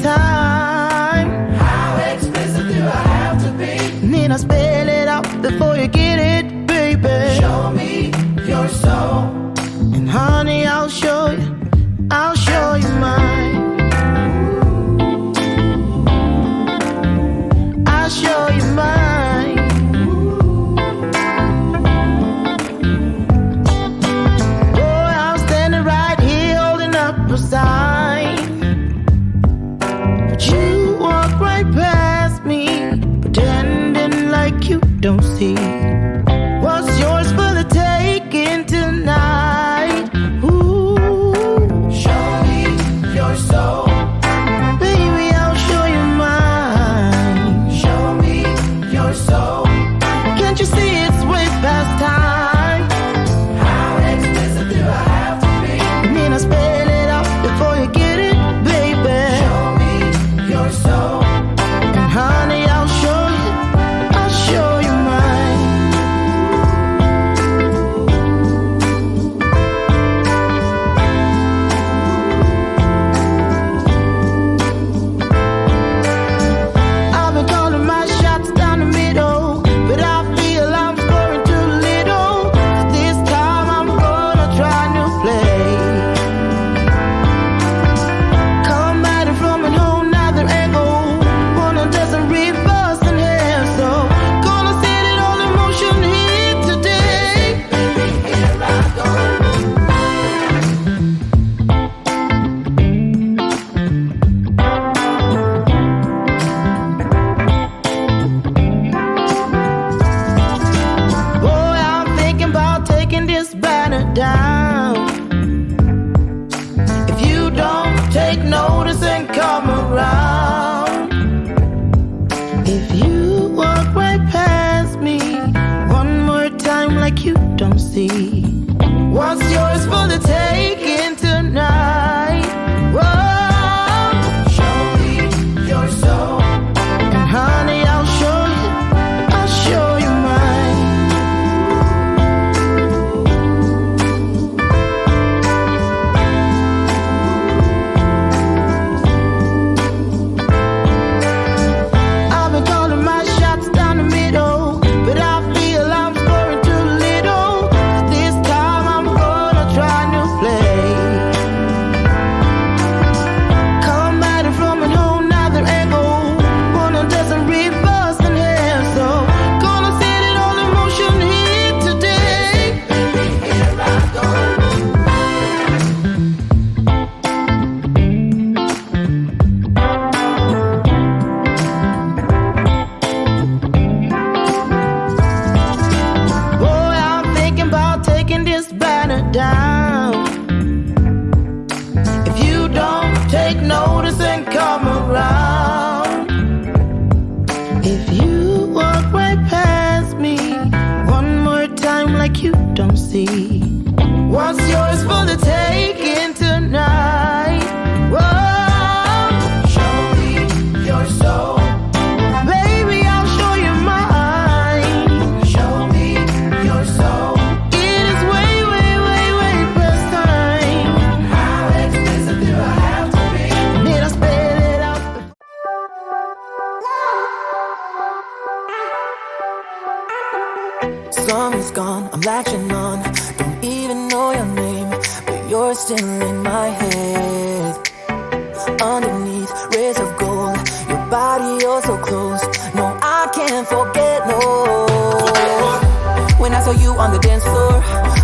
time. How explicit do I have to be? Need I spell it out before you get it, baby? Show me your soul, and honey, I'll show you mine. I'll show you mine. Boy, I'm standing right here holding up a sign, but you walk right past me, pretending like you don't see what's yours for the taking tonight. Ooh, show me your soul, baby, I'll show you mine. show me your soul. Can't you see it's way past time? How explicit do I have to be? Need I spell it out before you get it, baby? Show me your soul, and honey, I'll show you mine. I've been calling my shots down the middle, but I feel I'm scoring too little. This time I'm gonna try new play. Come at it from a whole nother angle. One that doesn't reverse and hair, so gonna set it all in motion here today. baby, here I go. Boy, I'm thinking about taking this banner down. If you don't take notice and come around, if you walk right past me one more time like you don't see what's yours for the taking tonight. Whoa, Show me your soul, and honey, I'll show you mine. I've been calling my shots down the middle, but I feel I'm scoring too little. This time I'm gonna try new play. Come at it from a whole nother angle. One that doesn't reverse and hair, so gonna set it all in motion here today. baby, here I go. Boy, I'm thinking about taking this banner down. If you don't take notice and come around, if you walk right past me one more time like you don't see what's yours for the taking tonight. Whoa, Show me your soul, baby, I'll show you mine. show me your soul. It is way, way, way, way past time. How explicit do I have to be? Need I spell it out? Summer's gone, I'm latching on. Don't even know your name, but you're still in my head. Underneath rays of gold, your body, you're so close. No, I can't forget, no. When I saw you on the dance floor,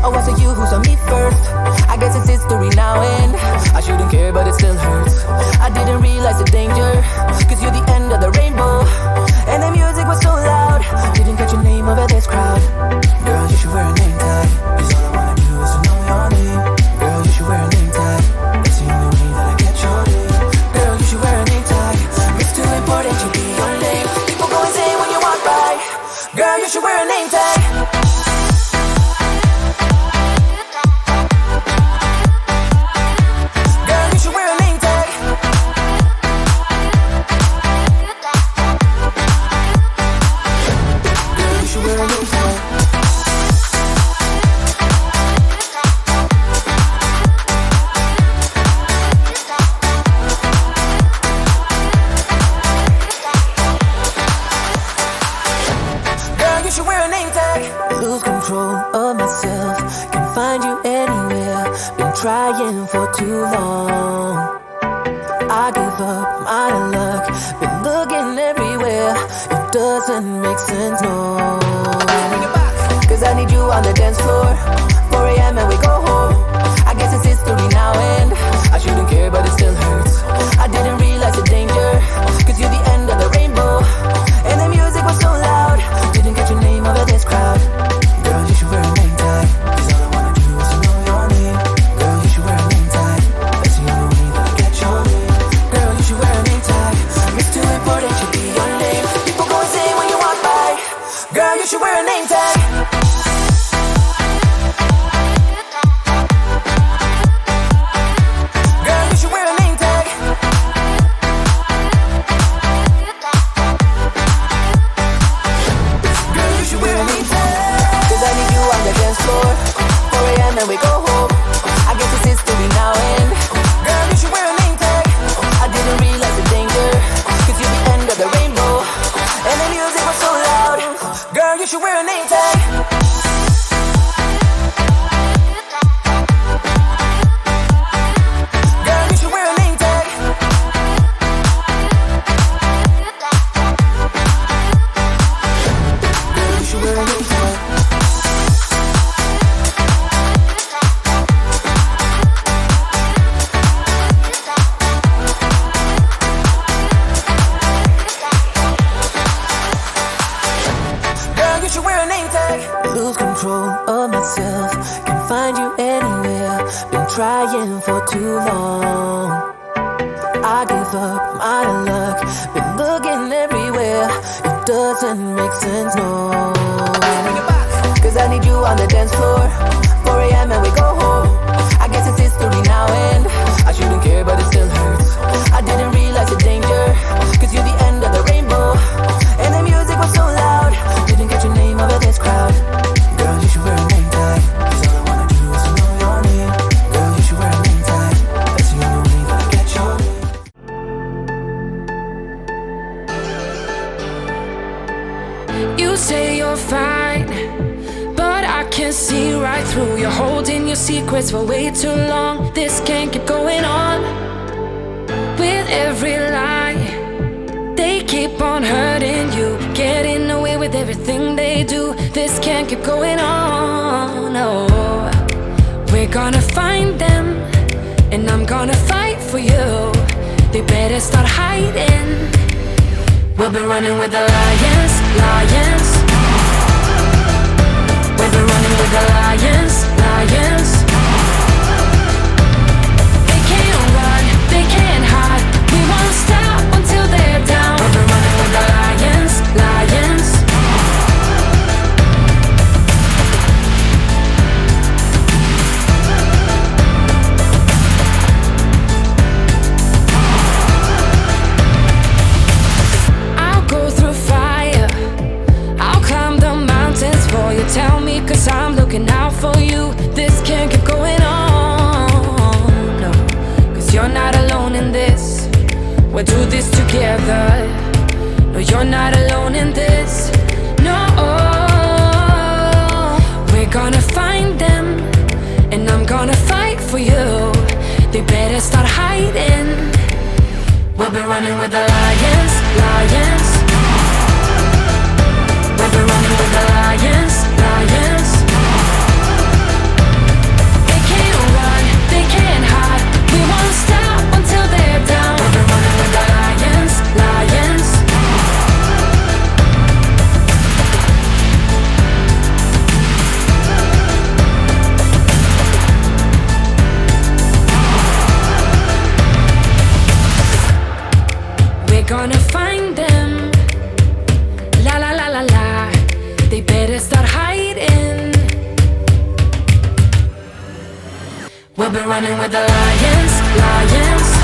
oh, was it you who saw me first? I guess it's history now, and I shouldn't care, but it still hurts. I didn't realize the danger, cause you're the end of the rainbow. And the music was so loud, didn't catch your name over this crowd. Girl, you should wear a name tag, cause all I wanna do is to know your name. Girl, you should wear a name tag, it's the only way that I get your name. Girl, you should wear a name tag, it's too important to be your name. People go insane when you walk by. Girl, you should wear a name tag. trying for too long. I give up, I'm out of luck. Been looking everywhere, it doesn't make sense, no. Cause I need you on the dance floor. 4 a.m. and we go home. I guess it's history now and I shouldn't care but it still hurts. I didn't realize the danger, cause you're the end of the rainbow. And the music was so loud, didn't catch your name over this crowd. Girl, you should wear a name tag, cause all I wanna do is to know your name. Girl, you should wear a name tag, that's the only way that I get your name. Girl, you should wear a name tag, it's too important to be your name. People go insane when you walk by. Girl, you should wear a name tag. And we go home. I guess it's history now and girl, you should wear a name tag. I didn't realize the danger, cause you're the end of the rainbow. And the music was so loud. Girl, you should wear a name tag. Girl, you should wear a name tag. Girl, you should wear a name tag. Lose control of myself, can't find you anywhere. Been trying for too long. I give up, I'm out of luck. Been looking everywhere, it doesn't make sense, no. Cause I need you on the dance floor. 4 a.m. and we go home. I guess it's history now and I shouldn't care but it still hurts. I didn't realize the danger, cause you're the end of the rainbow. And the music was so loud, didn't catch your name over this crowd. Girl, you should wear a name tag, cause all I wanna do is to know your name. Girl, you should wear a name tag, that's the only way that I get your name. You say you're fine, but I can't see right through. You're holding your secrets for way too long. This can't keep going on. With every lie, they keep on hurting you, getting away with everything they do. This can't keep going on, no. We're gonna find them, and I'm gonna fight for you. They better start hiding. We'll be running with the lions, lions. We'll be running with the lions, lions. They can't run, they can't hide. We won't stop until they're down. We'll be running with the lions, lions. I'll go through fire, I'll climb the mountains for you. Tell me, cause I'm looking out for you. This can't keep going on, no. Cause you're not alone in this. We'll do this together. No, you're not alone in this. No, we're gonna find them, and I'm gonna fight for you. They better start hiding. We'll be running with the lions, lions. We'll be running with the lions, lions. They can't run, they can't hide. We won't stop until they're down. We'll be running with the lions, lions. We're gonna find them. La la la la la. They better start hiding. We'll be running with the lions, lions.